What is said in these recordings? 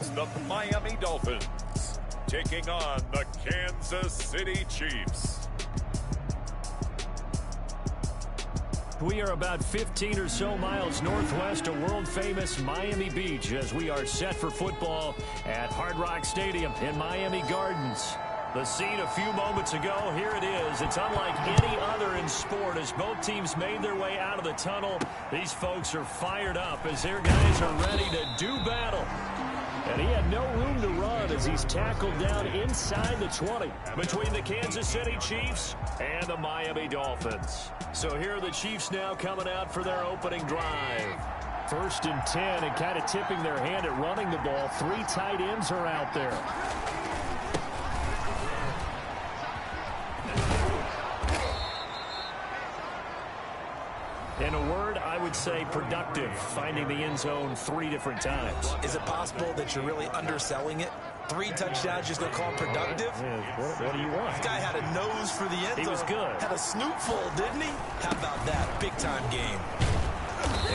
It's the Miami Dolphins taking on the Kansas City Chiefs. We are about 15 or so miles northwest of world-famous Miami Beach as we are set for football at Hard Rock Stadium in Miami Gardens. The scene a few moments ago, here it is. It's unlike any other in sport as both teams made their way out of the tunnel. These folks are fired up as their guys are ready to do battle. And he had no room to run as he's tackled down inside the 20 between the Kansas City Chiefs and the Miami Dolphins. So here are the Chiefs now coming out for their opening drive. 1st and 10 and kind of tipping their hand at running the ball. 3 tight ends are out there. In a word, I would say productive, finding the end zone 3 different times. Is it possible that you're really underselling it? 3 touchdowns, just going to call him productive? Yeah, what do you want? This guy had a nose for the end zone. He was good. Had a snootful, didn't he? How about that? Big-time game.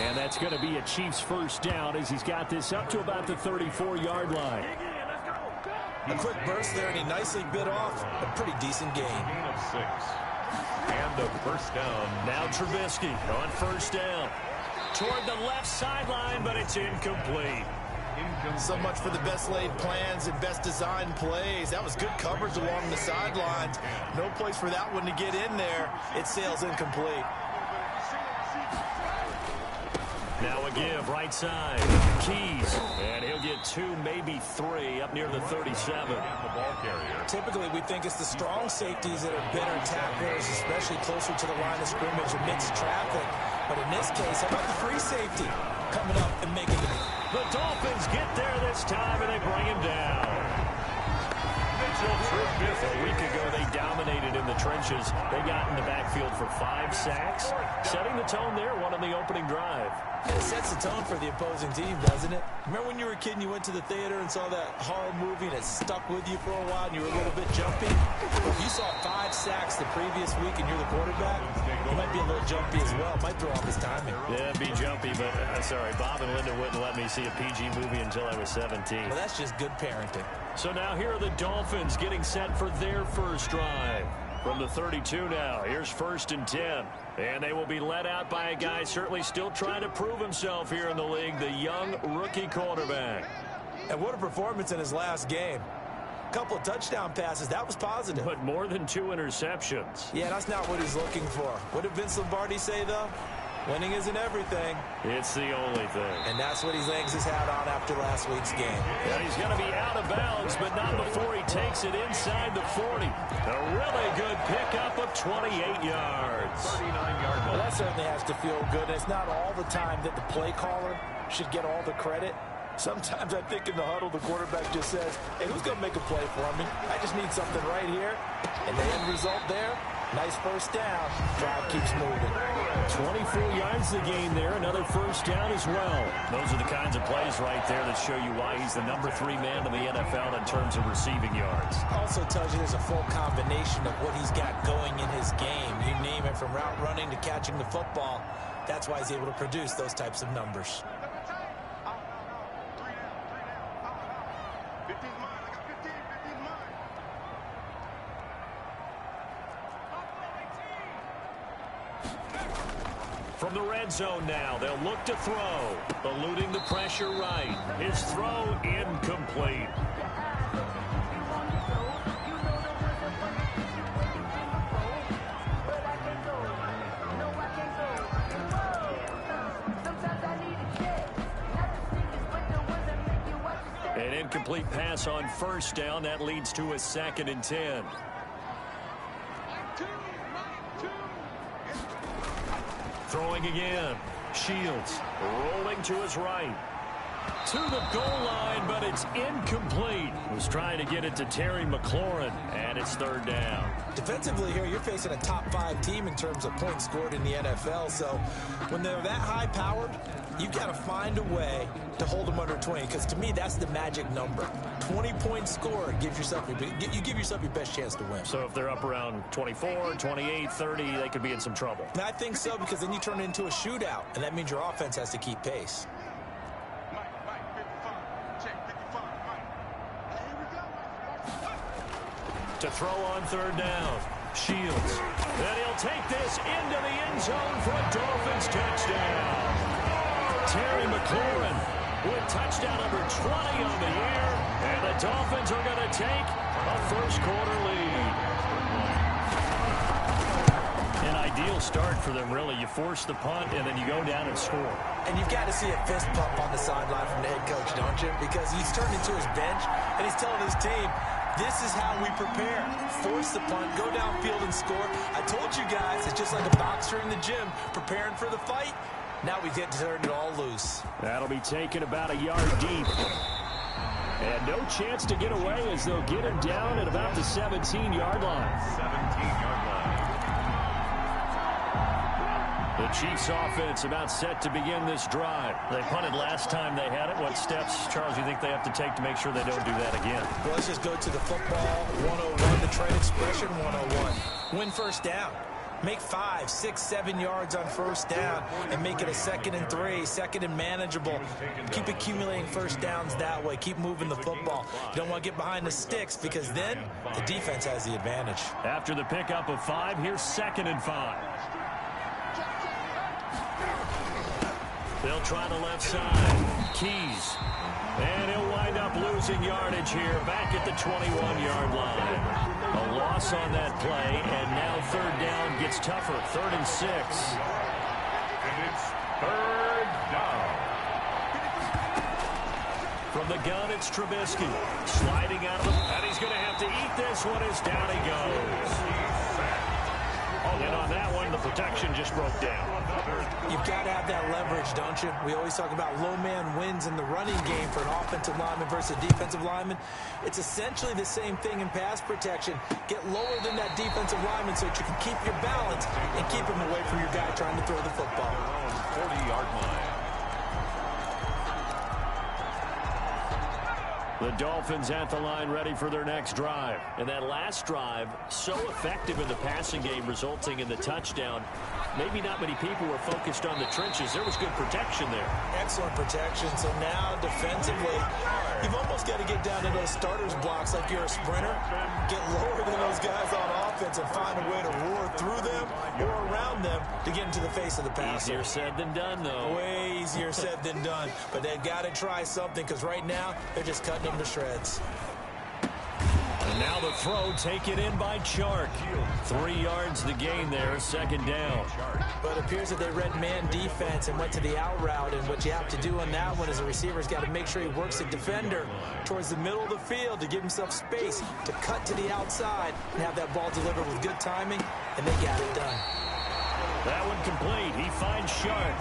And that's going to be a Chiefs first down as he's got this up to about the 34-yard line. A quick burst there, and he nicely bit off a pretty decent game. Gain of 6. And a first down. Now Trubisky on first down. Toward the left sideline, but it's incomplete. So much for the best laid plans and best designed plays. That was good coverage along the sidelines. No place for that one to get in there. It sails incomplete. Now a give, right side. Keys. And he'll get 2, maybe 3 up near the 37. The ball carrier. Typically, we think it's the strong safeties that are better tacklers, especially closer to the line of scrimmage amidst traffic. But in this case, how about the free safety coming up and making it? The Dolphins get there this time, and they bring him down. A week ago, they dominated in the trenches. They got in the backfield for 5 sacks, setting the tone there, one on the opening drive. It sets the tone for the opposing team, doesn't it? Remember when you were a kid and you went to the theater and saw that horror movie and it stuck with you for a while and you were a little bit jumpy? Well, if you saw 5 sacks the previous week and you're the quarterback, you might be a little jumpy as well. It might throw off his timing. Yeah, be jumpy, but sorry, Bob and Linda wouldn't let me see a PG movie until I was 17. Well, that's just good parenting. So now here are the Dolphins getting set for their first drive. From the 32 now, here's 1st and 10. And they will be led out by a guy certainly still trying to prove himself here in the league, the young rookie quarterback. And what a performance in his last game. A couple of touchdown passes, that was positive. But more than 2 interceptions. Yeah, that's not what he's looking for. What did Vince Lombardi say, though? Winning isn't everything. It's the only thing. And that's what he hangs his hat on after last week's game. And he's going to be out of bounds, but not before he takes it inside the 40. A really good pickup of 28 yards. 39-yard Well, that certainly has to feel good. It's not all the time that the play caller should get all the credit. Sometimes I think in the huddle, the quarterback just says, hey, who's going to make a play for me? I just need something right here. And the end result there, nice first down. Drive keeps moving. 24 yards the gain there. Another first down as well. Those are the kinds of plays right there that show you why he's the number 3 man in the NFL in terms of receiving yards. Also tells you there's a full combination of what he's got going in his game. You name it, from route running to catching the football. That's why he's able to produce those types of numbers. From the red zone now, they'll look to throw. Eluding the pressure right. His throw incomplete. An incomplete pass on first down. That leads to a 2nd and 10. Throwing again. Shields rolling to his right. To the goal line, but it's incomplete. Was trying to get it to Terry McLaurin, and it's 3rd down. Defensively here, you're facing a top 5 team in terms of points scored in the NFL. So when they're that high-powered, you've got to find a way to hold them under 20, because to me, that's the magic number. 20 points scored gives yourself you give yourself your best chance to win. So if they're up around 24, 28, 30, they could be in some trouble. And I think so, because then you turn it into a shootout, and that means your offense has to keep pace. to throw on third down. Shields. And he'll take this into the end zone for a Dolphins touchdown. Terry McLaurin with touchdown number 20 on the year. And the Dolphins are going to take a first-quarter lead. An ideal start for them, really. You force the punt, and then you go down and score. And you've got to see a fist pump on the sideline from the head coach, don't you? Because he's turned into his bench, and he's telling his team, this is how we prepare. Force the punt, go downfield and score. I told you guys, it's just like a boxer in the gym preparing for the fight. Now we get to turn it all loose. That'll be taken about a yard deep. And no chance to get away as they'll get him down at about the 17-yard line. 17-yard line. The Chiefs offense about set to begin this drive. They punted last time they had it. What steps, Charles, you think they have to take to make sure they don't do that again? Well, let's just go to the football 101, the trade expression 101. Win first down. Make 5, 6, 7 yards on first down and make it a 2nd and 3, 2nd and manageable. Keep accumulating first downs that way. Keep moving the football. You don't want to get behind the sticks because then the defense has the advantage. After the pickup of 5, here's 2nd and 5. They'll try the left side. Keys. And he'll wind up losing yardage here back at the 21-yard line. A loss on that play, and now third down gets tougher. 3rd and 6. And it's third down. From the gun, it's Trubisky. Sliding out of it, and he's going to have to eat this one as down he goes. And on that one, the protection just broke down. You've got to have that leverage, don't you? We always talk about low man wins in the running game for an offensive lineman versus a defensive lineman. It's essentially the same thing in pass protection. Get lower than that defensive lineman so that you can keep your balance and keep him away from your guy trying to throw the football. 40-yard line. The Dolphins at the line ready for their next drive. And that last drive, so effective in the passing game, resulting in the touchdown. Maybe not many people were focused on the trenches. There was good protection there. Excellent protection. So now defensively, you've almost got to get down to those starters blocks like you're a sprinter. Get lower than those guys on offense and find a way to roar through them or around them to get into the face of the passer. Easier said than done, though. Way easier said than done. But they've got to try something because right now they're just cutting them to shreds. And now the throw taken in by Chark. 3 yards the gain there, 2nd down. But it appears that they read man defense and went to the out route. And what you have to do on that one is a receiver's got to make sure he works the defender towards the middle of the field to give himself space to cut to the outside and have that ball delivered with good timing. And they got it done. That one complete. He finds Chark.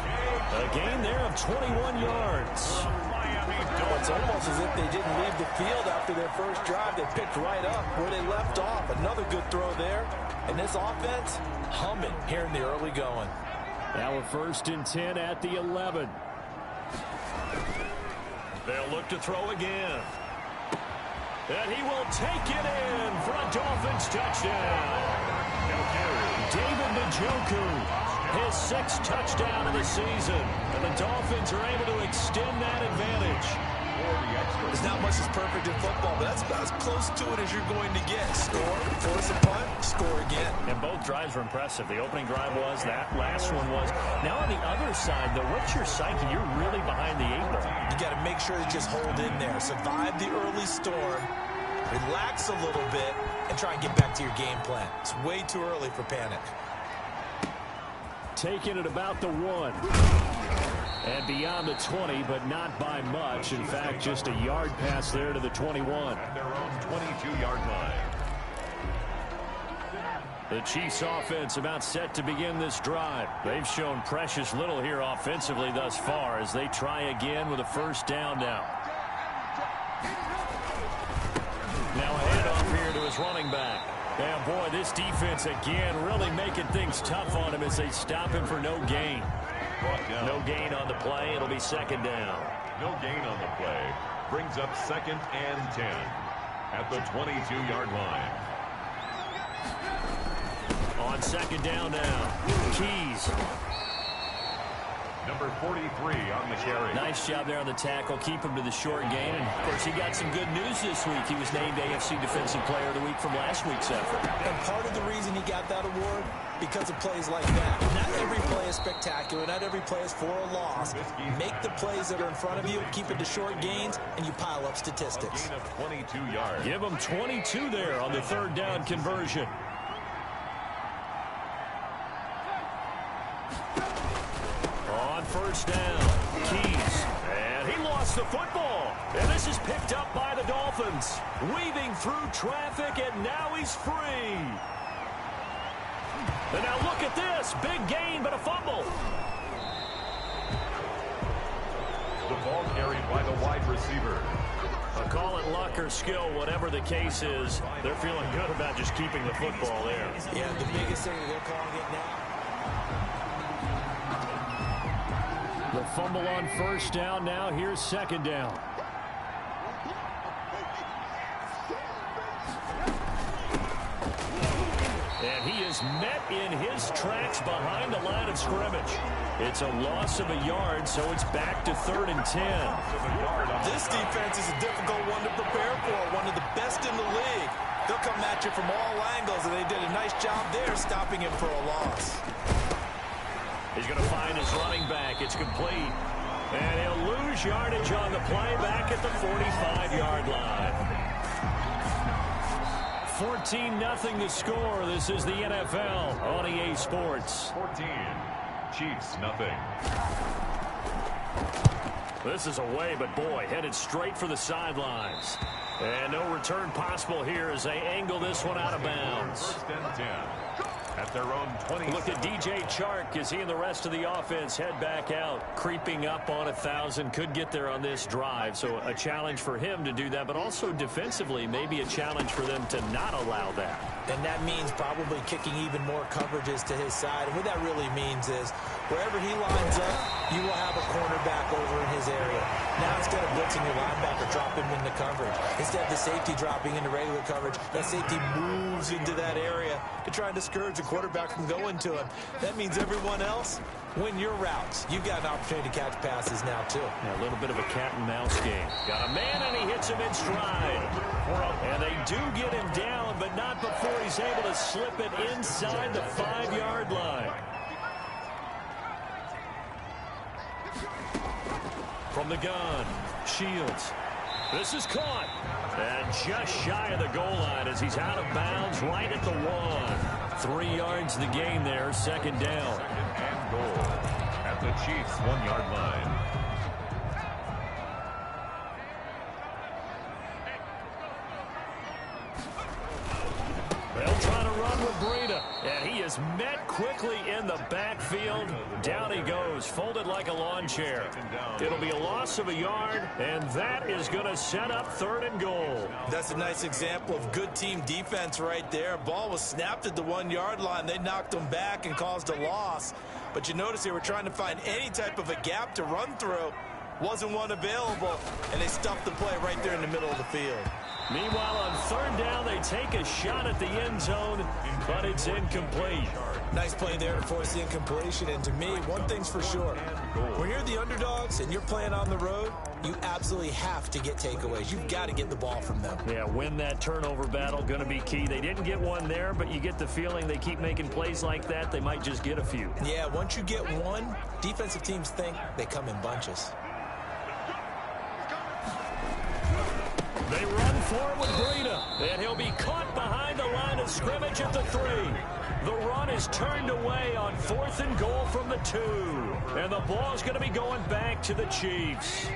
A gain there of 21 yards. It's almost as if they didn't leave the field after their first drive. They picked right up where they left off. Another good throw there. And this offense, humming here in the early going. Now a 1st and 10 at the 11. They'll look to throw again. And he will take it in for a Dolphins touchdown. David Njoku, his 6th touchdown of the season. And the Dolphins are able to extend that advantage. There's not much that's perfect in football, but that's about as close to it as you're going to get. Score, force a punt, score again. And both drives were impressive. The opening drive was, that last one was. Now on the other side, though, what's your psyche? You're really behind the 8 ball. You got to make sure to just hold in there. Survive the early storm. Relax a little bit and try and get back to your game plan. It's way too early for panic. Taking it about the 1. And beyond the 20, but not by much. In fact, just a yard pass there to the 21. At their own 22-yard line. The Chiefs offense about set to begin this drive. They've shown precious little here offensively thus far as they try again with a first down now. Now a handoff here to his running back. And boy, this defense again really making things tough on him as they stop him for no gain. No gain on the play. It'll be 2nd down. No gain on the play. Brings up 2nd and 10 at the 22-yard line. On 2nd down now. Keys. Number 43 on the carry. Nice job there on the tackle. Keep him to the short gain. And, of course, he got some good news this week. He was named AFC Defensive Player of the Week from last week's effort. And part of the reason he got that award, because of plays like that. Not every play is spectacular. Not every play is for a loss. Make the plays that are in front of you, keep it to short gains, and you pile up statistics. A gain of 22 yards. Give him 22 there on the third down conversion. On first down, Keys. And he lost the football. And this is picked up by the Dolphins. Weaving through traffic, and now he's free. And now look at this. Big gain, but a fumble. The ball carried by the wide receiver. Call it luck or skill, whatever the case is. They're feeling good about just keeping the football there. Yeah, the biggest thing that they're calling it now. The fumble on first down. Now here's second down. And he is met in his tracks behind the line of scrimmage. It's a loss of a yard, so it's back to 3rd and 10. This defense is a difficult one to prepare for, one of the best in the league. They'll come at you from all angles, and they did a nice job there stopping him for a loss. He's going to find his running back. It's complete. And he'll lose yardage on the play back at the 45-yard line. 14-0 the score. This is the NFL on EA Sports. 14. Chiefs, nothing. This is away, but boy, headed straight for the sidelines. And no return possible here as they angle this one out of bounds. First and 10. At their own 20. Look at DJ Chark as he and the rest of the offense head back out, creeping up on 1,000. Could get there on this drive, so a challenge for him to do that, but also defensively, maybe a challenge for them to not allow that. And that means probably kicking even more coverages to his side. And what that really means is wherever he lines up, you will have a cornerback over in his area. Now instead of blitzing your linebacker, drop him into coverage. Instead of the safety dropping into regular coverage, that safety moves into that area to try and discourage the quarterback from going to him. That means everyone else, win your routes. You've got an opportunity to catch passes now, too. Yeah, a little bit of a cat and mouse game. Got a man, and he hits him in stride. And they do get him down, but not before he's able to slip it inside the 5-yard line. From the gun, Shields. This is caught. And just shy of the goal line as he's out of bounds right at the 1. 3 yards the gain there, second down. And goal at the Chiefs' 1-yard line. They'll try to run with Breida, and he is met quickly in the backfield. Down he goes, folded like a lawn chair. It'll be a loss of a yard, and that is going to set up 3rd and goal. That's a nice example of good team defense right there. Ball was snapped at the 1-yard line. They knocked him back and caused a loss. But you notice they were trying to find any type of a gap to run through. Wasn't one available, and they stuffed the play right there in the middle of the field. Meanwhile, on 3rd down, they take a shot at the end zone, but it's incomplete. Nice play there to force the incompletion. And to me, one thing's for sure. When you're the underdogs and you're playing on the road, you absolutely have to get takeaways. You've got to get the ball from them. Yeah, win that turnover battle, going to be key. They didn't get one there, but you get the feeling they keep making plays like that, they might just get a few. Yeah, once you get one, defensive teams think they come in bunches. They run for it with Breida, and he'll be caught behind the line of scrimmage at the 3. The run is turned away on 4th and goal from the 2. And the ball's going to be going back to the Chiefs.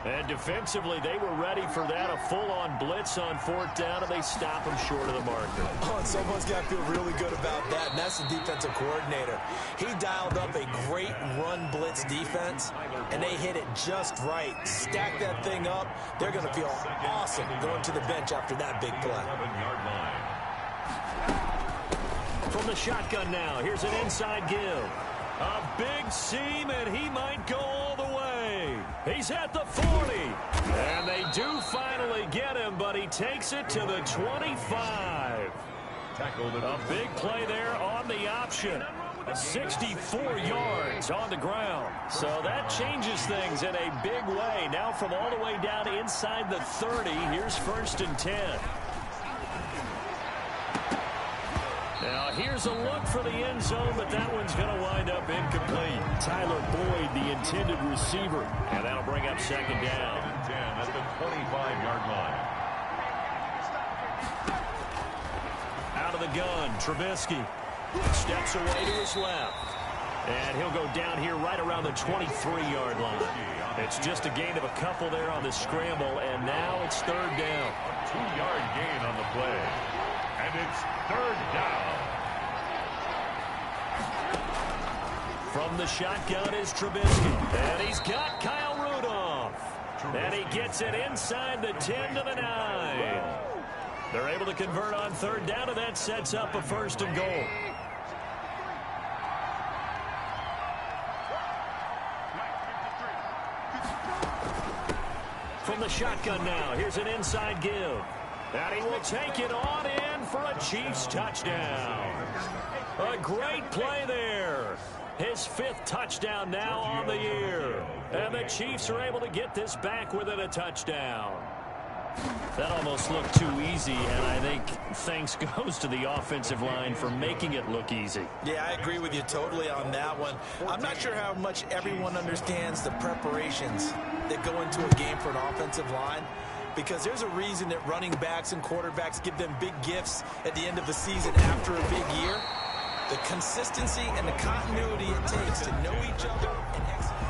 And defensively, they were ready for that, a full-on blitz on 4th down, and they stop him short of the marker. Oh, and someone's got to feel really good about that, and that's the defensive coordinator. He dialed up a great run blitz defense, and they hit it just right. Stack that thing up. They're going to feel awesome going to the bench after that big play. 11-yard line. From the shotgun now, here's an inside give. A big seam, and he might go all the way. He's at the 40. And they do finally get him, but he takes it to the 25. Tackled A big play there on the option. 64 yards on the ground. So that changes things in a big way. Now from all the way down inside the 30, here's 1st and 10. Now here's a look for the end zone, but that one's going to wind up incomplete. Tyler Boyd, the intended receiver, and that'll bring up 2nd down. 10 at the 25-yard line. Out of the gun, Trubisky steps away to his left. And he'll go down here right around the 23-yard line. It's just a gain of a couple there on the scramble, and now it's 3rd down. A 2-yard gain on the play. And it's 3rd down. From the shotgun is Trubisky. And he's got Kyle Rudolph. And he gets it inside the 10 to the 9. They're able to convert on 3rd down, and that sets up a 1st and goal. From the shotgun now, here's an inside give. And he will take it on in for a Chiefs touchdown. A great play there. His 5th touchdown now on the year. And the Chiefs are able to get this back within a touchdown. That almost looked too easy, and I think thanks goes to the offensive line for making it look easy. Yeah, I agree with you totally on that one. I'm not sure how much everyone understands the preparations that go into a game for an offensive line, because there's a reason that running backs and quarterbacks give them big gifts at the end of the season after a big year. The consistency and the continuity it takes to know each other and execute.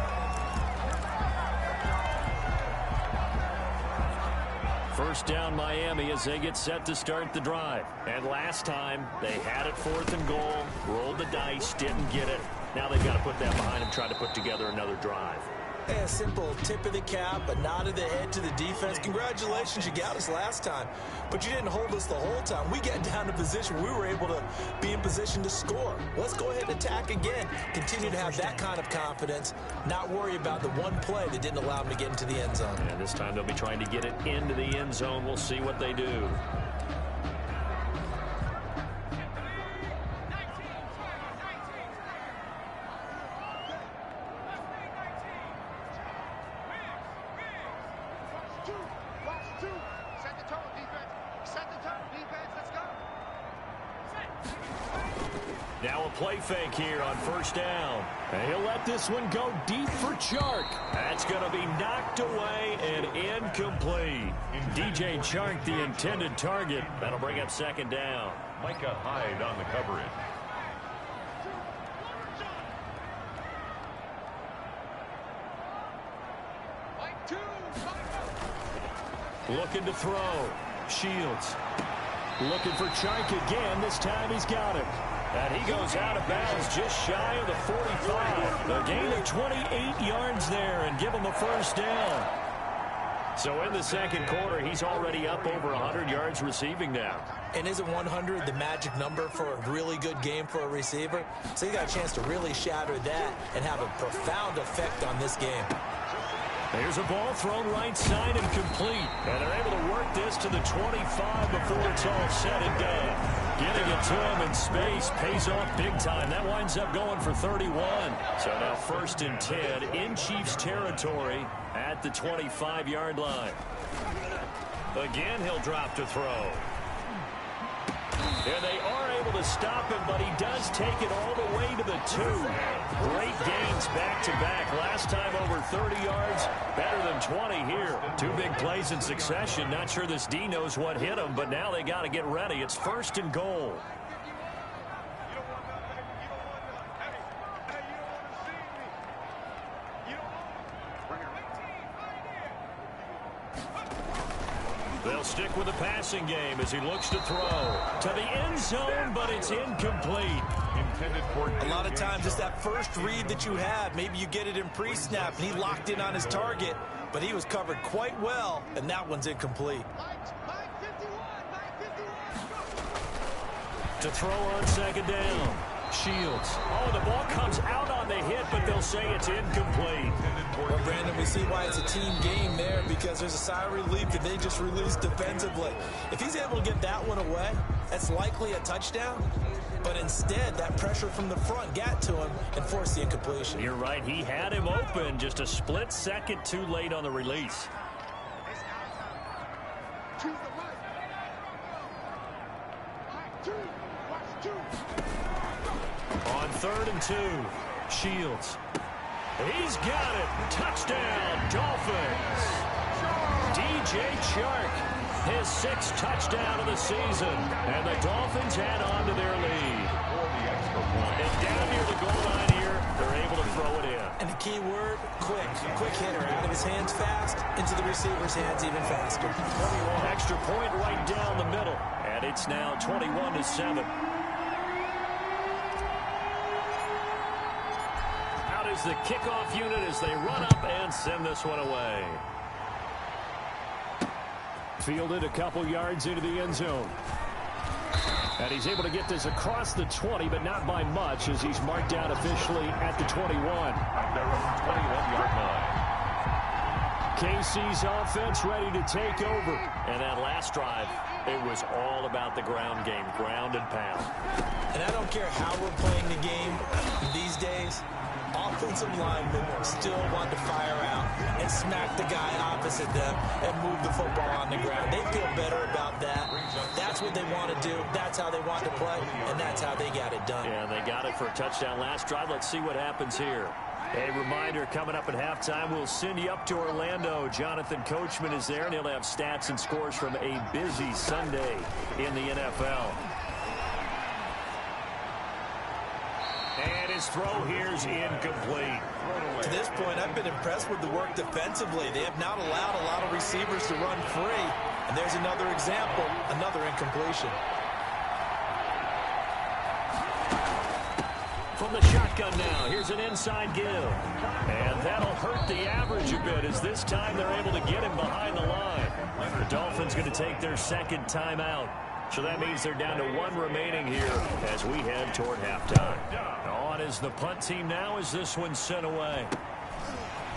First down Miami as they get set to start the drive. And last time they had it 4th and goal, rolled the dice, didn't get it. Now they've got to put that behind them, try to put together another drive. Hey, a simple tip of the cap, a nod of the head to the defense. Congratulations, you got us last time. But you didn't hold us the whole time. We got down to position. We were able to be in position to score. Let's go ahead and attack again. Continue to have that kind of confidence. Not worry about the one play that didn't allow them to get into the end zone. And this time they'll be trying to get it into the end zone. We'll see what they do. Now a play fake here on 1st down. And he'll let this one go deep for Chark. That's going to be knocked away and incomplete. DJ Chark, the intended target. That'll bring up 2nd down. Micah Hyde on the coverage. Looking to throw. Shields. Looking for Chark again. This time he's got it. And he goes out of bounds just shy of the 45. A gain of 28 yards there and give him a 1st down. So in the 2nd quarter, he's already up over 100 yards receiving now. And isn't 100 the magic number for a really good game for a receiver? So you got a chance to really shatter that and have a profound effect on this game. There's a ball thrown right side and complete. And they're able to work this to the 25 before it's all said and done. Getting it to him in space pays off big time. That winds up going for 31. So now 1st and 10 in Chiefs territory at the 25-yard line. Again, he'll drop to throw. And they are able to stop him, but he does take it all the way to the 2. Great gains back-to-back. Last time over 30 yards, better than 20 here. 2 big plays in succession. Not sure this D knows what hit him, but now they got to get ready. It's 1st and goal. They'll stick with the passing game as he looks to throw to the end zone, but it's incomplete. A lot of times it's that first read that you have. Maybe you get it in pre-snap, and he locked in on his target, but he was covered quite well, and that one's incomplete. To throw on 2nd down. Shields. Oh, the ball comes out on the hit, but they'll say it's incomplete. Well, Brandon, we see why it's a team game there, because there's a sigh of relief that they just released defensively. If he's able to get that one away, that's likely a touchdown. But instead, that pressure from the front got to him and forced the incompletion. You're right. He had him open, just a split second too late on the release. On 3rd and 2, Shields. He's got it. Touchdown, Dolphins. DJ Chark, his 6th touchdown of the season. And the Dolphins add on to their lead. And down near the goal line here, they're able to throw it in. And the key word, quick. Quick hitter. Out of his hands fast, into the receiver's hands even faster. Extra point right down the middle. And it's now 21-7. Out is the kickoff unit as they run up and send this one away. Fielded a couple yards into the end zone. And he's able to get this across the 20, but not by much, as he's marked down officially at the 21. Their own 21-yard line. KC's offense ready to take over. And that last drive, it was all about the ground game, ground and pound. And I don't care how we're playing the game these days, offensive linemen still want to fire out and smack the guy opposite them and move the football on the ground. They feel better about that. That's what they want to do. That's how they want to play, and that's how they got it done. Yeah, they got it for a touchdown last drive. Let's see what happens here. A reminder, coming up at halftime, we'll send you up to Orlando. Jonathan Coachman is there, and he'll have stats and scores from a busy Sunday in the NFL. And his throw here is incomplete. To this point, I've been impressed with the work defensively. They have not allowed a lot of receivers to run free. And there's another example, another incompletion. From the shotgun now, here's an inside give. And that'll hurt the average a bit, as this time they're able to get him behind the line. The Dolphins going to take their 2nd timeout. So that means they're down to 1 remaining here as we head toward halftime. On is the punt team now as this one's sent away.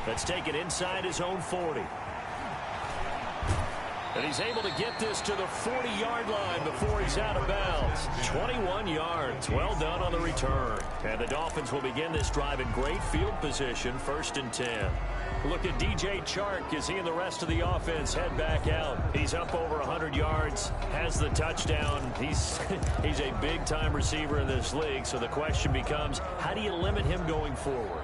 Let's take it inside his own 40. And he's able to get this to the 40-yard line before he's out of bounds. 21 yards. Well done on the return. And the Dolphins will begin this drive in great field position, 1st and 10. Look at DJ Chark as he and the rest of the offense head back out. He's up over 100 yards, has the touchdown. He's a big-time receiver in this league, so the question becomes, how do you limit him going forward?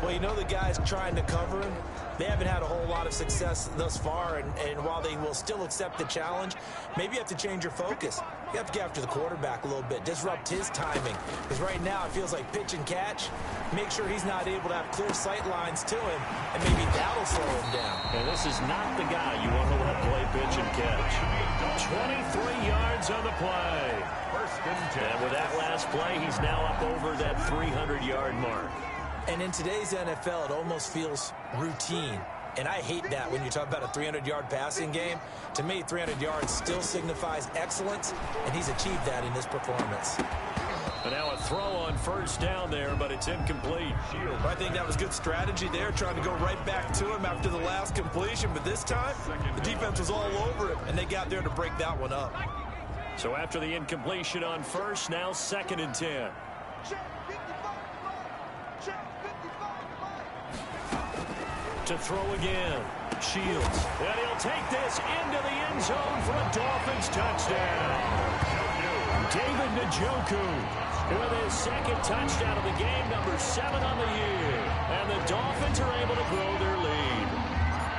Well, you know the guys trying to cover him, they haven't had a whole lot of success thus far, and while they will still accept the challenge, maybe you have to change your focus. You have to get after the quarterback a little bit, disrupt his timing, because right now it feels like pitch and catch. Make sure he's not able to have clear sight lines to him, and maybe that'll slow him down. And this is not the guy you want to let play pitch and catch. 23 yards on the play. 1st and 10. And with that last play, he's now up over that 300-yard mark. And in today's NFL, it almost feels routine. And I hate that when you talk about a 300-yard passing game. To me, 300 yards still signifies excellence, and he's achieved that in this performance. But now a throw on 1st down there, but it's incomplete. I think that was good strategy there, trying to go right back to him after the last completion. But this time, the defense was all over it, and they got there to break that one up. So after the incompletion on 1st, now 2nd and 10. To throw again, Shields. And he'll take this into the end zone for a Dolphins touchdown. David Njoku with his 2nd touchdown of the game, number 7 on the year. And the Dolphins are able to grow their lead.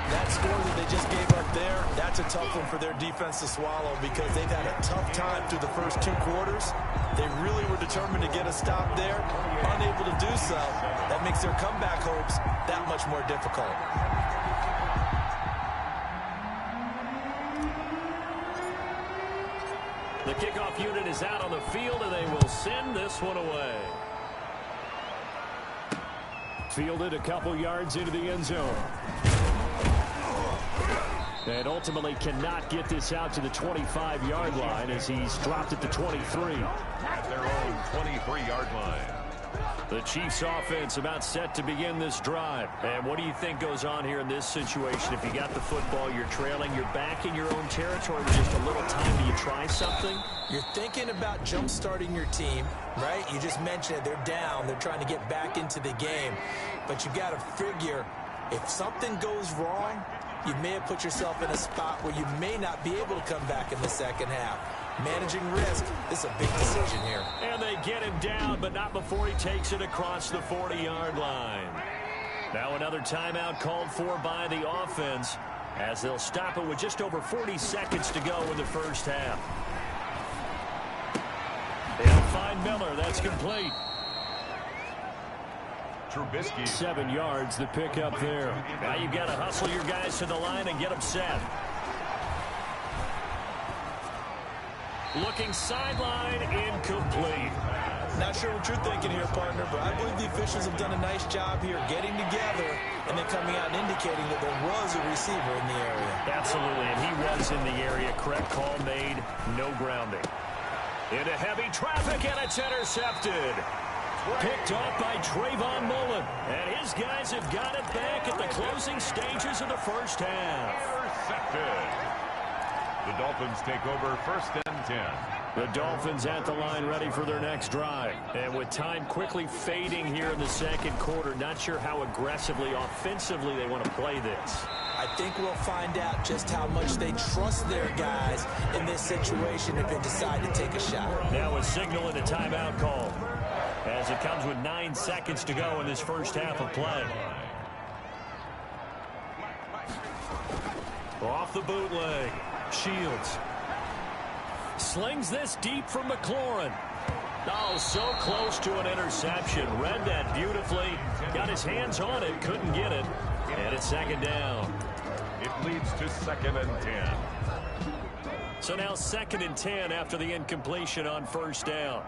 That score that they just gave up there, that's a tough one for their defense to swallow, because they've had a tough time through the first 2 quarters. They really were determined to get a stop there, unable to do so. That makes their comeback hopes that much more difficult. The kickoff unit is out on the field, and they will send this one away. Fielded a couple yards into the end zone. And ultimately cannot get this out to the 25-yard line as he's dropped at the 23. At their own 23-yard line. The Chiefs offense about set to begin this drive. And what do you think goes on here in this situation? If you got the football, you're trailing, you're back in your own territory with just a little time. Do you try something? You're thinking about jump-starting your team, right? You just mentioned it. They're down. They're trying to get back into the game. But you got to figure if something goes wrong, you may have put yourself in a spot where you may not be able to come back in the second half. Managing risk, this is a big decision here. And they get him down, but not before he takes it across the 40-yard line. Now another timeout called for by the offense as they'll stop it with just over 40 seconds to go in the first half. They'll find Miller. That's complete. Trubisky. 7 yards, the pickup there. Now you've got to hustle your guys to the line and get them set. Looking sideline, incomplete. Not sure what you're thinking here, partner, but I believe the officials have done a nice job here getting together and then coming out and indicating that there was a receiver in the area. Absolutely, and he was in the area. Correct call made, no grounding. Into heavy traffic, and it's intercepted. Picked off by Trayvon Mullen, and his guys have got it back at the closing stages of the first half. Intercepted. The Dolphins take over 1st and 10. The Dolphins at the line ready for their next drive. And with time quickly fading here in the second quarter, not sure how aggressively, offensively they want to play this. I think we'll find out just how much they trust their guys in this situation if they decide to take a shot. Now a signal and a timeout call as it comes with 9 seconds to go in this first half of play. Off the bootleg. Shields slings this deep from McLaurin. Oh, so close to an interception. Read that beautifully. Got his hands on it. Couldn't get it. And it's second down. It leads to 2nd and 10. So now 2nd and 10 after the incompletion on first down.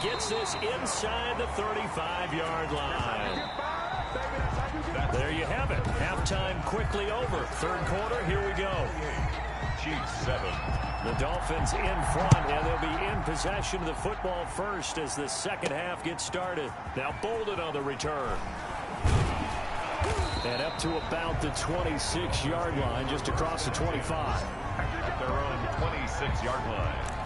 Gets this inside the 35-yard line. There you have it. Halftime quickly over. Third quarter, here we go. Chiefs 7. The Dolphins in front, and they'll be in possession of the football first as the second half gets started. Now Bolden on the return. And up to about the 26-yard line, just across the 25. At their own 26-yard line.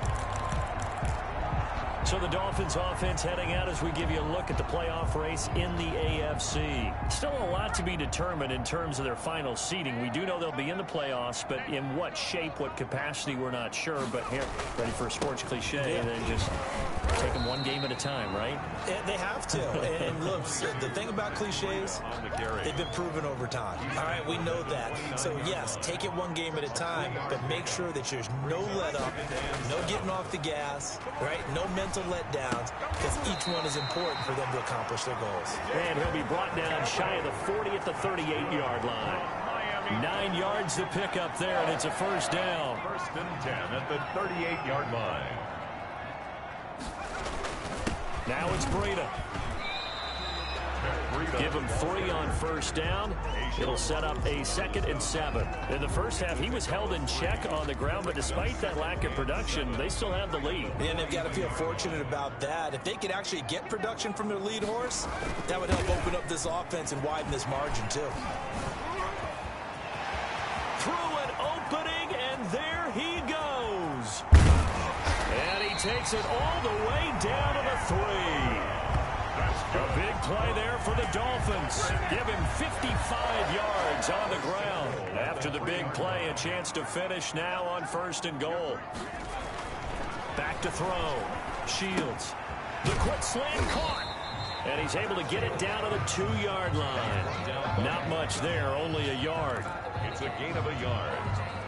So the Dolphins offense heading out as we give you a look at the playoff race in the AFC. Still a lot to be determined in terms of their final seeding. We do know they'll be in the playoffs, but in what shape, what capacity, we're not sure. But here, ready for a sports cliche, and then just take them one game at a time, right? They have to. And look, the thing about cliches, they've been proven over time. All right, we know that. So, yes, take it one game at a time, but make sure that there's no let-up, no getting off the gas, right? No mental letdowns, because each one is important for them to accomplish their goals. And he'll be brought down shy of the 40 at the 38-yard line. 9 yards to pick up there, and it's a first down. 1st and 10 at the 38-yard line. Now it's Breida. Give him 3 on first down. It'll set up a 2nd and 7. In the first half, he was held in check on the ground, but despite that lack of production, they still have the lead. And they've got to feel fortunate about that. If they could actually get production from their lead horse, that would help open up this offense and widen this margin, too. Through an opening, and there he goes. And he takes it all the way down to the 3. A big play there for the Dolphins. Give him 55 yards on the ground. After the big play, a chance to finish now on 1st and goal. Back to throw. Shields. The quick slant caught. And he's able to get it down to the 2-yard line. Not much there, only a yard. It's a gain of a yard.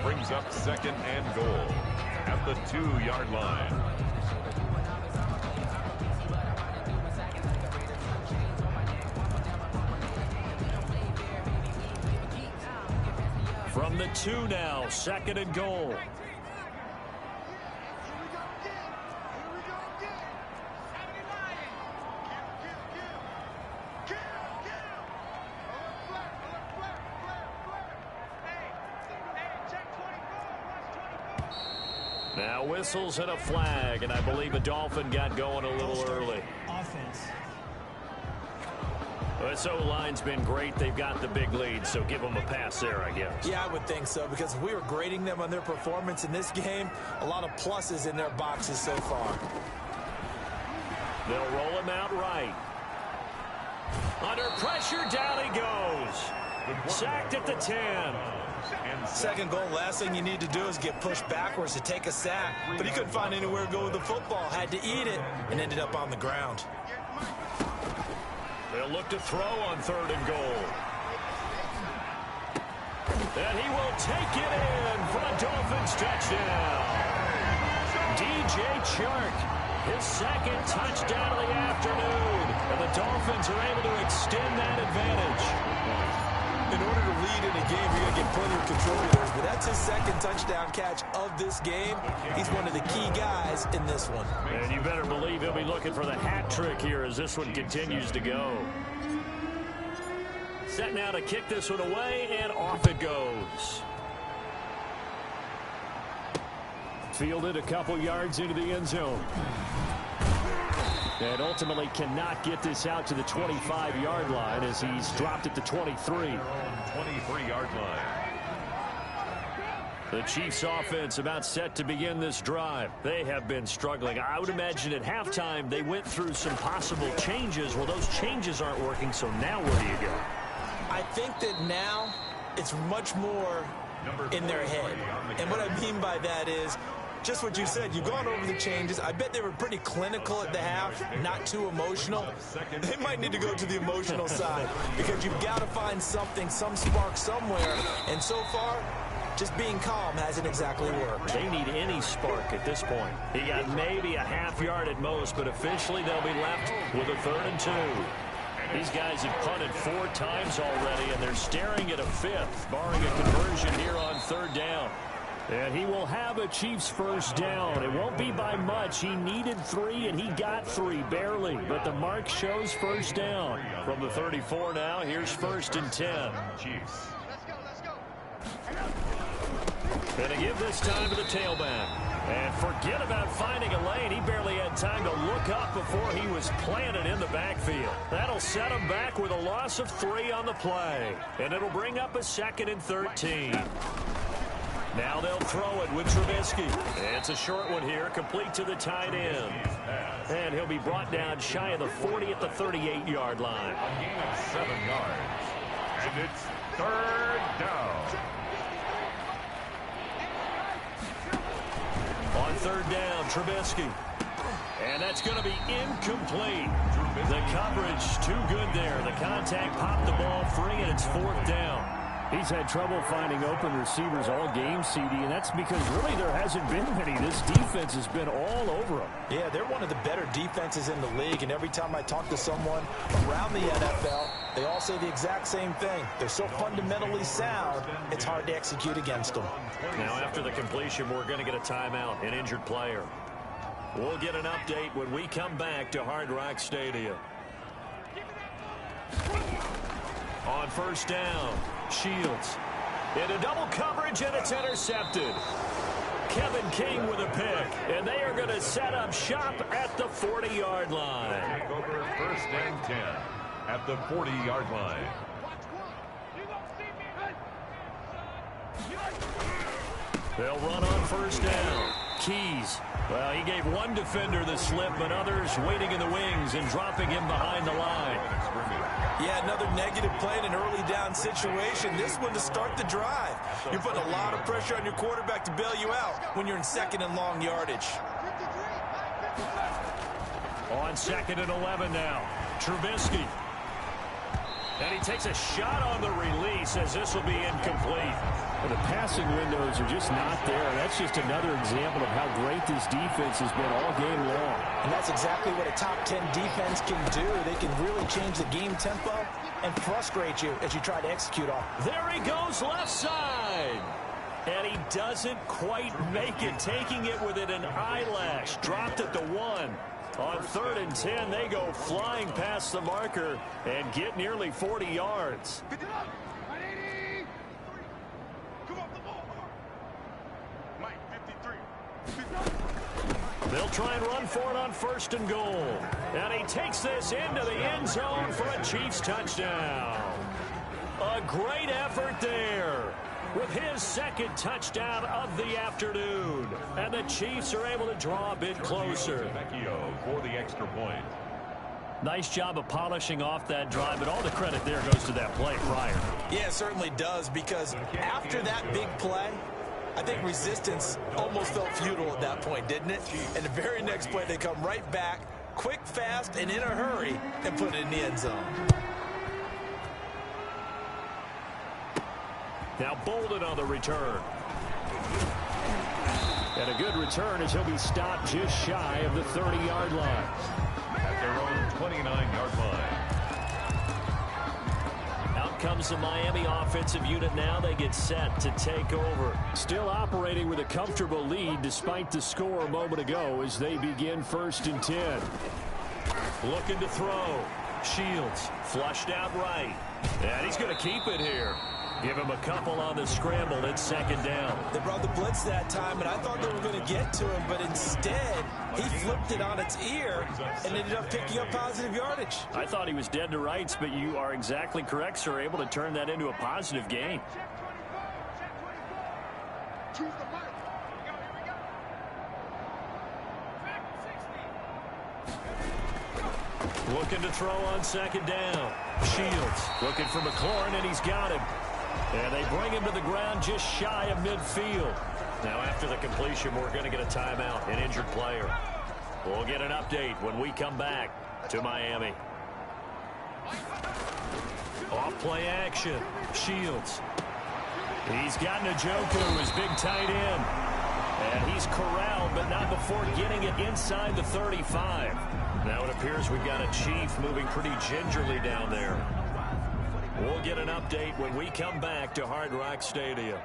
Brings up 2nd and goal at the 2-yard line. From the 2 now, 2nd and goal. Now whistles and a flag, and I believe a Dolphin got going a little early. Offense. This O-line's been great. They've got the big lead, so give them a pass there, I guess. Yeah, I would think so, because if we were grading them on their performance in this game, a lot of pluses in their boxes so far. They'll roll him out right. Under pressure, down he goes. Sacked at the 10. Second goal, last thing you need to do is get pushed backwards to take a sack. But he couldn't find anywhere to go with the football. Had to eat it and ended up on the ground. They'll look to throw on 3rd and goal. And he will take it in for a Dolphins touchdown. DJ Chark, his 2nd touchdown of the afternoon. And the Dolphins are able to extend that advantage. In order to lead in a game, you're going to get plenty of contributors. But that's his 2nd touchdown catch of this game. He's one of the key guys in this one. And you better believe he'll be looking for the hat trick here as this one continues to go. Set now to kick this one away, and off it goes. Fielded a couple yards into the end zone. And ultimately cannot get this out to the 25-yard line as he's dropped at the 23. 23-yard line. The Chiefs offense about set to begin this drive. They have been struggling. I would imagine at halftime they went through some possible changes. Well, those changes aren't working, so now where do you go? I think that now it's much more in their head. And what I mean by that is just what you said. You've gone over the changes. I bet they were pretty clinical at the half, not too emotional. They might need to go to the emotional side because you've got to find something, some spark somewhere. And so far, just being calm hasn't exactly worked. They need any spark at this point. He got maybe a half yard at most, but officially they'll be left with a 3rd and 2. These guys have punted 4 times already, and they're staring at a 5th, barring a conversion here on 3rd down. And he will have a Chiefs first down. It won't be by much. He needed 3, and he got 3, barely. But the mark shows first down. From the 34 now, here's 1st and 10. Chiefs. And to give this time to the tailback. And forget about finding a lane. He barely had time to look up before he was planted in the backfield. That'll set him back with a loss of 3 on the play. And it'll bring up a 2nd and 13. Now they'll throw it with Trubisky. It's a short one here, complete to the tight end. And he'll be brought down shy of the 40 at the 38-yard line. A gain of 7 yards. And it's 3rd down. On 3rd down, Trubisky. And that's going to be incomplete. The coverage too good there. The contact popped the ball free, and it's 4th down. He's had trouble finding open receivers all game, CD, and that's because really there hasn't been many. This defense has been all over him. Yeah, they're one of the better defenses in the league, and every time I talk to someone around the NFL, they all say the exact same thing. They're so fundamentally sound, it's hard to execute against them. Now after the completion, we're going to get a timeout, an injured player. We'll get an update when we come back to Hard Rock Stadium. On 1st down, Shields into double coverage, and it's intercepted. Kevin King with a pick, and they are going to set up shop at the 40-yard line. Take over 1st and 10 at the 40-yard line. They'll run on 1st down. Keys. Well, he gave one defender the slip, but others waiting in the wings and dropping him behind the line. Yeah, another negative play in an early down situation. This one to start the drive. You're putting a lot of pressure on your quarterback to bail you out when you're in 2nd and long yardage. On 2nd and 11 now, Trubisky. And he takes a shot on the release as this will be incomplete. Well, the passing windows are just not there. That's just another example of how great this defense has been all game long. And that's exactly what a top 10 defense can do. They can really change the game tempo and frustrate you as you try to execute off. There he goes, left side. And he doesn't quite make it, taking it within an eyelash. Dropped at the 1. On 3rd and 10, they go flying past the marker and get nearly 40 yards. try and run for it on 1st and goal. And he takes this into the end zone for a Chiefs touchdown. A great effort there with his 2nd touchdown of the afternoon. And the Chiefs are able to draw a bit closer. For the extra point. Nice job of polishing off that drive, but all the credit there goes to that play prior. Yeah, it certainly does, because after that big play, I think resistance almost felt futile at that point, didn't it? And the very next play, they come right back, quick, fast, and in a hurry, and put it in the end zone. Now Bolden on the return. And a good return as he'll be stopped just shy of the 30-yard line. At their own 29-yard line. Out comes the Miami offensive unit now. They get set to take over. Still operating with a comfortable lead despite the score a moment ago as they begin 1st and 10. Looking to throw. Shields flushed out right. And he's going to keep it here. Give him a couple on the scramble. It's 2nd down. They brought the blitz that time, and I thought they were going to get to him, but instead, he flipped it on its ear and ended up picking up positive yardage. I thought he was dead to rights, but you are exactly correct, sir. Able to turn that into a positive gain. Looking to throw on 2nd down. Shields looking for McLaurin, and he's got him. And they bring him to the ground just shy of midfield. Now, after the completion, we're going to get a timeout, an injured player. We'll get an update when we come back to Miami. Off play action. Shields. He's got Njoku, his big tight end. And he's corralled, but not before getting it inside the 35. Now it appears we've got a Chief moving pretty gingerly down there. We'll get an update when we come back to Hard Rock Stadium.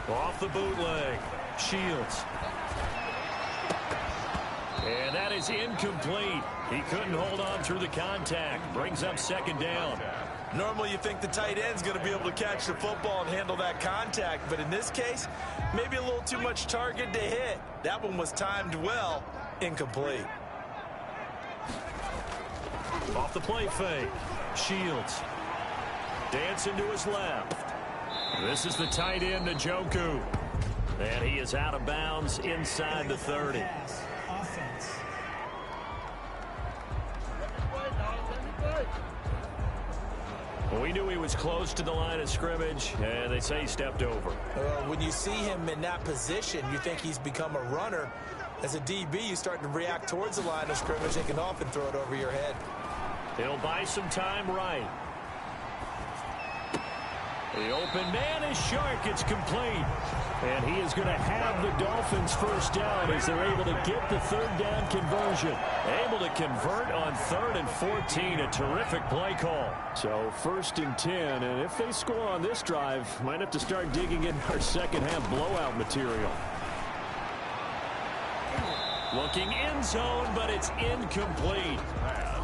Off the bootleg. Shields. And that is incomplete. He couldn't hold on through the contact. Brings up 2nd down. Normally you think the tight end's going to be able to catch the football and handle that contact, but in this case, maybe a little too much target to hit. That one was timed well. Incomplete. Off the play fake. Shields. Dancing to his left. This is the tight end, Njoku. And he is out of bounds inside the 30. We knew he was close to the line of scrimmage, and they say he stepped over. When you see him in that position, you think he's become a runner. As a DB, you start to react towards the line of scrimmage. They can often throw it over your head. He'll buy some time right. The open man is Shark. It's complete. And he is going to have the Dolphins 1st down as they're able to get the 3rd down conversion. Able to convert on 3rd and 14. A terrific play call. So 1st and 10. And if they score on this drive, might have to start digging in our 2nd half blowout material. Looking end zone, but it's incomplete. Pass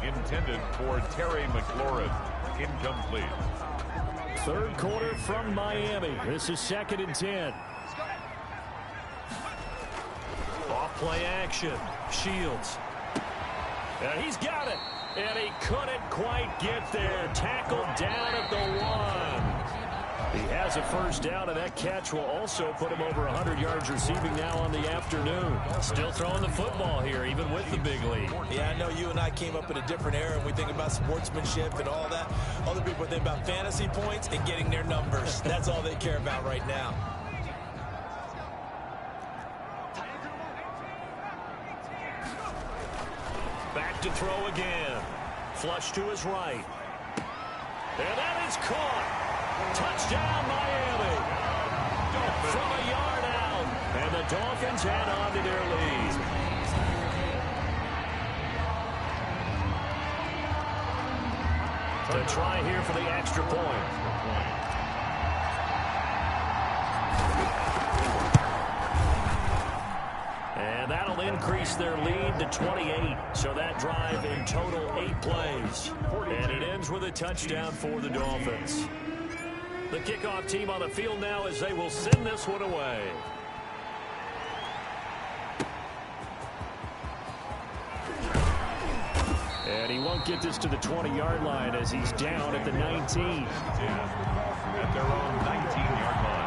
intended for Terry McLaurin. Incomplete. 3rd quarter from Miami. This is 2nd and 10. Off play action. Shields. And he's got it. And he couldn't quite get there. Tackled down at the 1. He has a 1st down, and that catch will also put him over 100 yards receiving now on the afternoon. Still throwing the football here, even with the big lead. Yeah, I know you and I came up in a different era, and we think about sportsmanship and all that. Other people think about fantasy points and getting their numbers. That's all they care about right now. Back to throw again. Flush to his right. And that is caught. Touchdown, Miami. From a yard out. And the Dolphins head on to their lead. To try here for the extra point. And that'll increase their lead to 28. So that drive in total 8 plays. And it ends with a touchdown for the Dolphins. The kickoff team on the field now as they will send this one away. And he won't get this to the 20-yard line as he's down at the 19. At their own 19-yard line.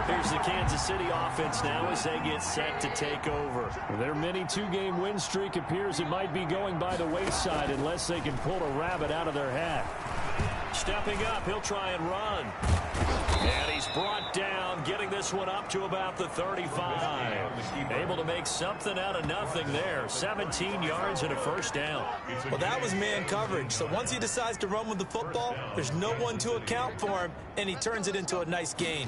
Here's the Kansas City offense now as they get set to take over. Their mini 2-game win streak appears it might be going by the wayside unless they can pull a rabbit out of their hat. Stepping up, he'll try and run. And he's brought down, getting this one up to about the 35. Able to make something out of nothing there. 17 yards and a first down. Well, that was man coverage. So once he decides to run with the football, there's no one to account for him, and he turns it into a nice gain.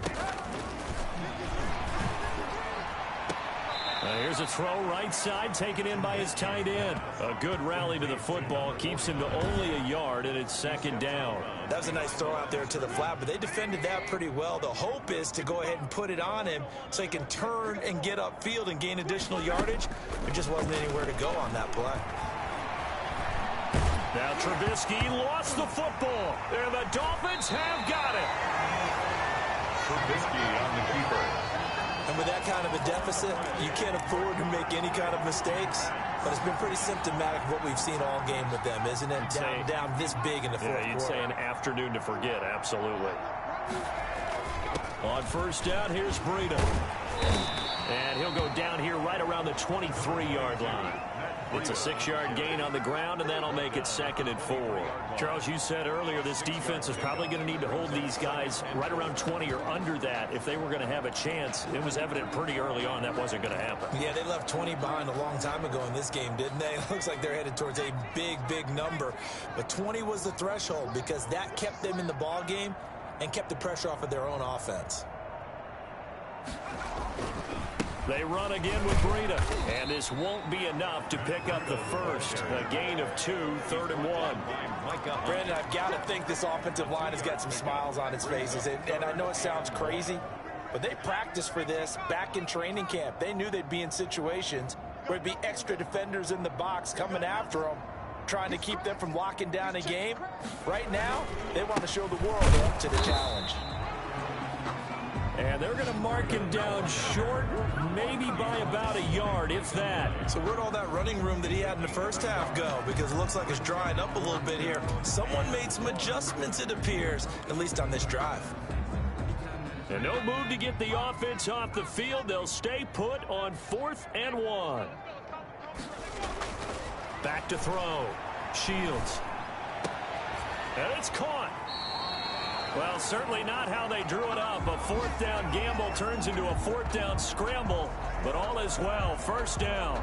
Here's a throw right side taken in by his tight end. A good rally to the football keeps him to only a yard, and it's second down. That was a nice throw out there to the flat, but they defended that pretty well. The hope is to go ahead and put it on him so he can turn and get upfield and gain additional yardage. There just wasn't anywhere to go on that play. Now Trubisky lost the football, and the Dolphins have got it. Trubisky on the keeper. And with that kind of a deficit, you can't afford to make any kind of mistakes. But it's been pretty symptomatic of what we've seen all game with them, isn't it? Down this big in the fourth quarter. You'd say an afternoon to forget, absolutely. On first down, here's Breida. And he'll go down here right around the 23-yard line. It's a 6-yard gain on the ground, and that'll make it 2nd and 4. Charles, you said earlier this defense is probably going to need to hold these guys right around 20 or under that if they were going to have a chance. It was evident pretty early on that wasn't going to happen. Yeah, they left 20 behind a long time ago in this game, didn't they? It looks like they're headed towards a big, big number. But 20 was the threshold because that kept them in the ball game and kept the pressure off of their own offense. They run again with Breida, and this won't be enough to pick up the first. A gain of 2, 3rd and 1. Brandon, I've got to think this offensive line has got some smiles on its faces, and I know it sounds crazy, but they practiced for this back in training camp. They knew they'd be in situations where there'd be extra defenders in the box coming after them, trying to keep them from locking down a game. Right now, they want to show the world they're up to the challenge. And they're going to mark him down short, maybe by about a yard, if that. So where'd all that running room that he had in the first half go? Because it looks like it's drying up a little bit here. Someone made some adjustments, it appears, at least on this drive. And no move to get the offense off the field. They'll stay put on 4th and 1. Back to throw. Shields. And it's caught. Well, certainly not how they drew it up. A 4th down gamble turns into a 4th down scramble, but all is well. First down.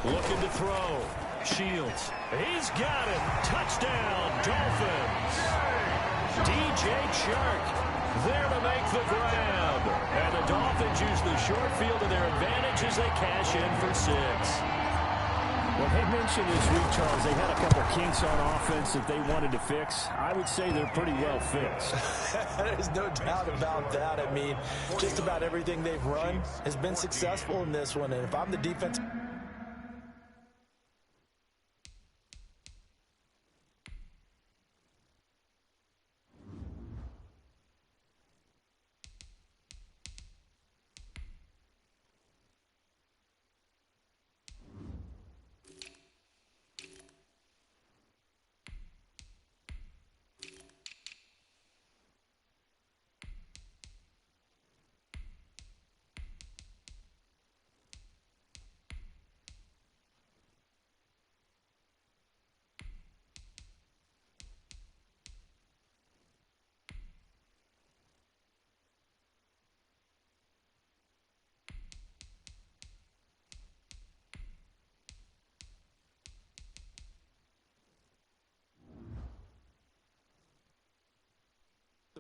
Looking to throw. Shields. He's got it. Touchdown, Dolphins. DJ Chark there to make the grab. And the Dolphins use the short field to their advantage as they cash in for 6. Well, they mentioned this week, Charles, they had a couple kinks on offense that they wanted to fix. I would say they're pretty well fixed. There's no doubt about that. I mean, just about everything they've run has been successful in this one. And if I'm the defense...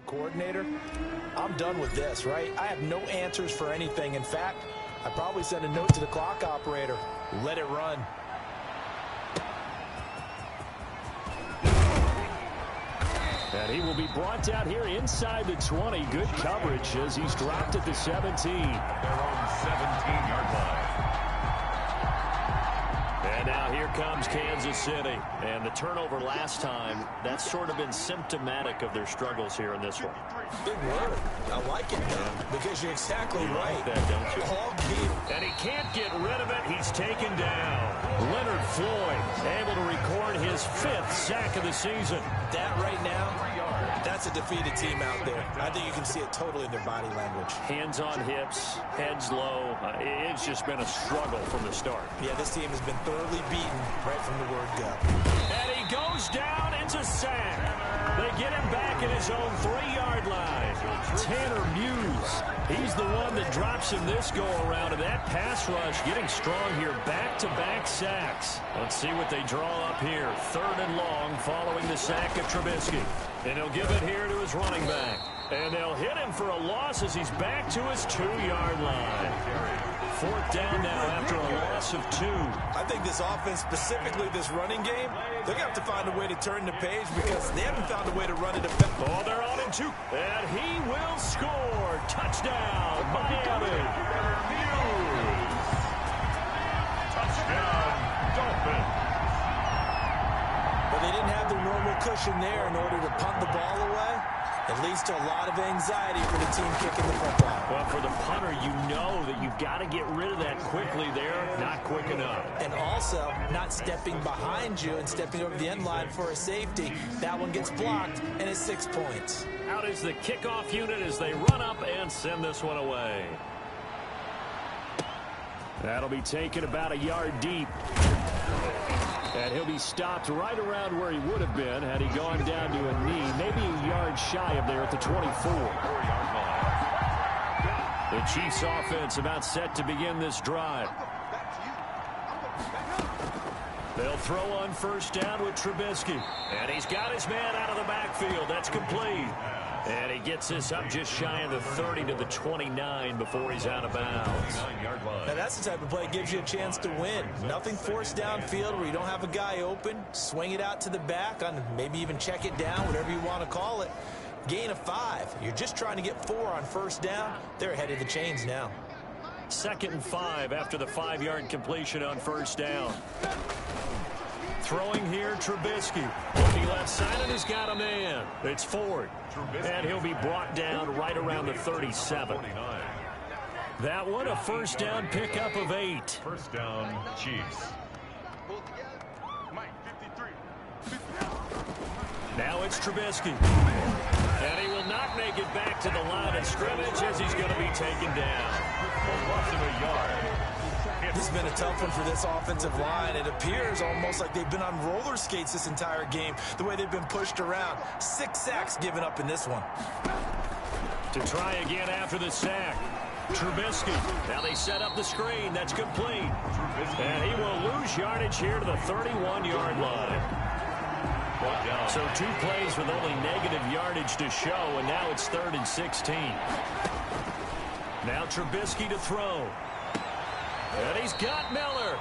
coordinator, I'm done with this, right? I have no answers for anything. In fact, I probably send a note to the clock operator. Let it run. And he will be brought down here inside the 20. Good coverage as he's dropped at the 17. Their own 17-yard line. And And now here comes Kansas City. And the turnover last time, that's sort of been symptomatic of their struggles here in this one. Big word. I like it, though, because you're exactly right. Like that, don't you? All game. And he can't get rid of it. He's taken down. Leonard Floyd able to record his 5th sack of the season. That right now, that's a defeated team out there. I think you can see it totally in their body language. Hands on hips, heads low. It's just been a struggle from the start. Yeah, this team has been thoroughly beaten right from the word go. And he goes down. It's a sack. They get him back at his own 3-yard line. Tanner Muse, he's the one that drops him this go-around. And that pass rush getting strong here. Back-to-back sacks. Let's see what they draw up here. 3rd and long following the sack of Trubisky. And he'll give it here to his running back. And they'll hit him for a loss as he's back to his 2-yard line. 4th down now after a loss of 2. I think this offense, specifically this running game, they're going to have to find a way to turn the page because they haven't found a way to run it effectively. Oh, they're on in 2. And he will score. Touchdown, Miami. Touchdown, Dolphins. But they didn't have the normal cushion there in order to punt the ball away. It leads to a lot of anxiety for the team kicking the football. Well, for the punter, you know that you've got to get rid of that quickly there. Not quick enough. And also, not stepping behind you and stepping over the end line for a safety. That one gets blocked, and it's 6 points. Out is the kickoff unit as they run up and send this one away. That'll be taken about a yard deep. And he'll be stopped right around where he would have been had he gone down to a knee, maybe a yard shy of there at the 24. The Chiefs offense about set to begin this drive. They'll throw on 1st down with Trubisky. And he's got his man out of the backfield. That's complete. And he gets this up just shy of the 30 to the 29 before he's out of bounds. Now that's the type of play that gives you a chance to win. Nothing forced downfield where you don't have a guy open. Swing it out to the back, on maybe even check it down, whatever you want to call it. Gain of 5. You're just trying to get 4 on 1st down. They're ahead of the chains now. 2nd and 5 after the 5-yard completion on 1st down. Throwing here, Trubisky. Looking left side, and he's got a man. It's Ford. And he'll be brought down right around the 37. That one, a 1st down pickup of 8. 1st down, Chiefs. Now it's Trubisky. And he will not make it back to the line of scrimmage as he's going to be taken down. A loss of a yard. This has been a tough one for this offensive line. It appears almost like they've been on roller skates this entire game, the way they've been pushed around. 6 sacks given up in this one. To try again after the sack. Trubisky. Now they set up the screen. That's complete. And he will lose yardage here to the 31-yard line. So 2 plays with only negative yardage to show, and now it's 3rd and 16. Now Trubisky to throw. And he's got Miller.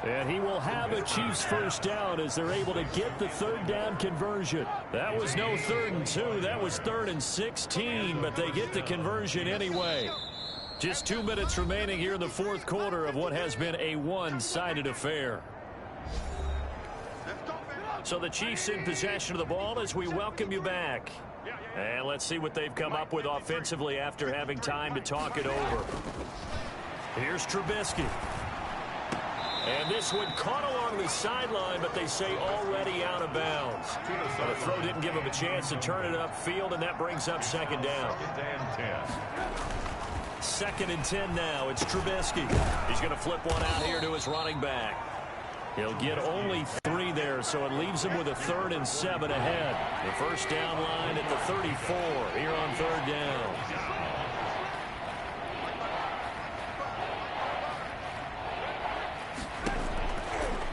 And he will have a Chiefs 1st down as they're able to get the 3rd down conversion. That was no 3rd and 2. That was 3rd and 16, but they get the conversion anyway. Just 2 minutes remaining here in the 4th quarter of what has been a one-sided affair. So the Chiefs in possession of the ball as we welcome you back. And let's see what they've come up with offensively after having time to talk it over. Here's Trubisky. And this one caught along the sideline, but they say already out of bounds. But the throw didn't give him a chance to turn it upfield, and that brings up 2nd down. 2nd and 10 now. It's Trubisky. He's going to flip one out here to his running back. He'll get only 3 there, so it leaves him with a 3rd and 7 ahead. The 1st down line at the 34 here on 3rd down.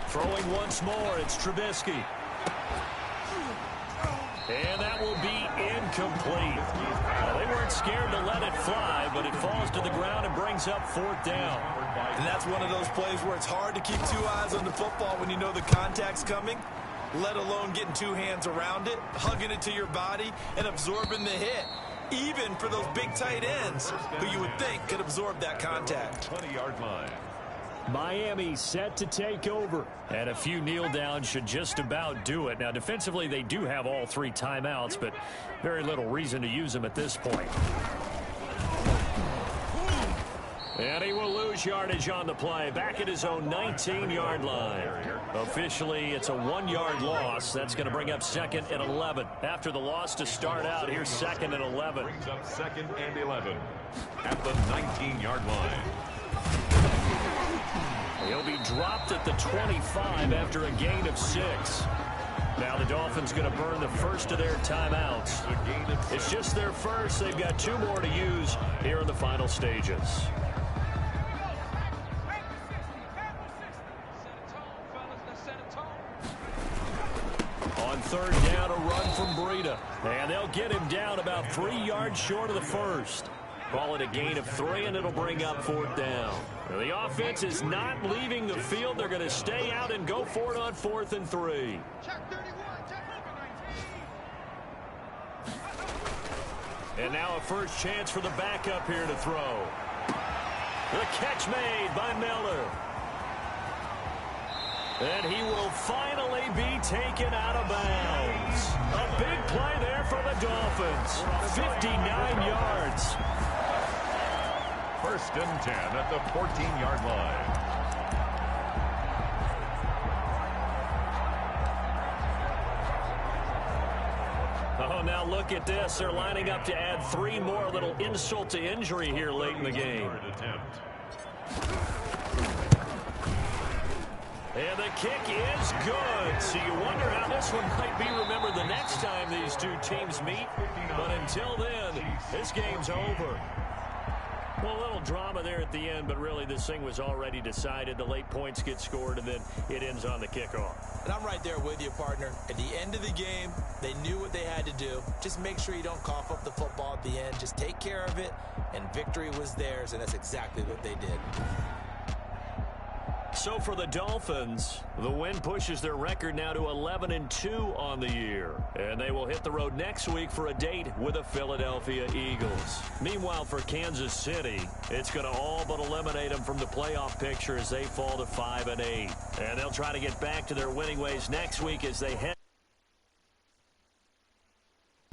Throwing once more, it's Trubisky. And that will be incomplete. Well, they weren't scared to let it fly, but it falls to the ground and brings up 4th down. And that's one of those plays where it's hard to keep 2 eyes on the football when you know the contact's coming, let alone getting 2 hands around it, hugging it to your body, and absorbing the hit. Even for those big tight ends who you would think could absorb that contact. 20-yard line. Miami set to take over. And a few kneel downs should just about do it. Now, defensively, they do have all 3 timeouts, but very little reason to use them at this point. And he will lose yardage on the play. Back at his own 19-yard line. Officially, it's a 1-yard loss. That's going to bring up 2nd and 11. After the loss to start out, here's 2nd and 11. Brings up 2nd and 11 at the 19-yard line. He'll be dropped at the 25 after a gain of 6. Now the Dolphins going to burn the first of their timeouts. It's just their first. They've got 2 more to use here in the final stages. On 3rd down, a run from Breida. And they'll get him down about 3 yards short of the first. Call it a gain of 3, and it'll bring up 4th down. The offense is not leaving the field. They're going to stay out and go for it on 4th and 3. And now a first chance for the backup here to throw. The catch made by Miller. And he will finally be taken out of bounds. A big play there for the Dolphins. 59 yards. 1st and 10 at the 14-yard line. Oh, now look at this. They're lining up to add 3 more. Little insult to injury here late in the game. And the kick is good. So you wonder how this one might be remembered the next time these 2 teams meet. But until then, this game's over. Well, a little drama there at the end, but really this thing was already decided. The late points get scored, and then it ends on the kickoff. And I'm right there with you, partner. At the end of the game, they knew what they had to do. Just make sure you don't cough up the football at the end. Just take care of it, and victory was theirs, and that's exactly what they did. So for the Dolphins, the win pushes their record now to 11-2 on the year. And they will hit the road next week for a date with the Philadelphia Eagles. Meanwhile, for Kansas City, it's going to all but eliminate them from the playoff picture as they fall to 5-8. And they'll try to get back to their winning ways next week as they head